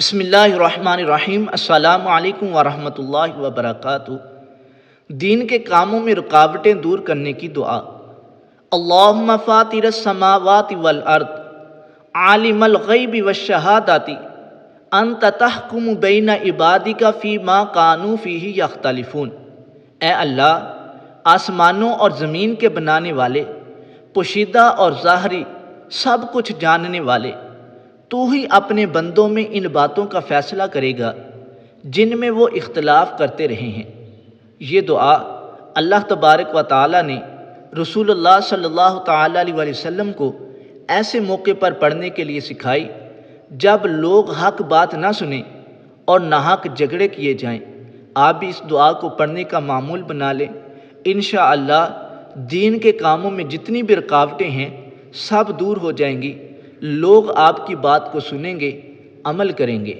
بسم اللہ الرحمن الرحیم۔ السلام علیکم ورحمۃ اللہ وبرکاتہ۔ دین کے کاموں میں رکاوٹیں دور کرنے کی دعا۔ اللہم فاطر السماوات والارض عالم الغیب والشہادۃ انت تحکم بین عبادک فیما کانوا فیہ یختلفون۔ اے اللہ، آسمانوں اور زمین کے بنانے والے، پوشیدہ اور ظاہری سب کچھ جاننے والے، تو ہی اپنے بندوں میں ان باتوں کا فیصلہ کرے گا جن میں وہ اختلاف کرتے رہے ہیں۔ یہ دعا اللہ تبارک و تعالی نے رسول اللہ صلی اللہ تعالیٰ علیہ وسلم کو ایسے موقع پر پڑھنے کے لیے سکھائی جب لوگ حق بات نہ سنیں اور ناحق جھگڑے کیے جائیں۔ آپ بھی اس دعا کو پڑھنے کا معمول بنا لیں۔ انشاءاللہ دین کے کاموں میں جتنی بھی رکاوٹیں ہیں سب دور ہو جائیں گی۔ لوگ آپ کی بات کو سنیں گے، عمل کریں گے۔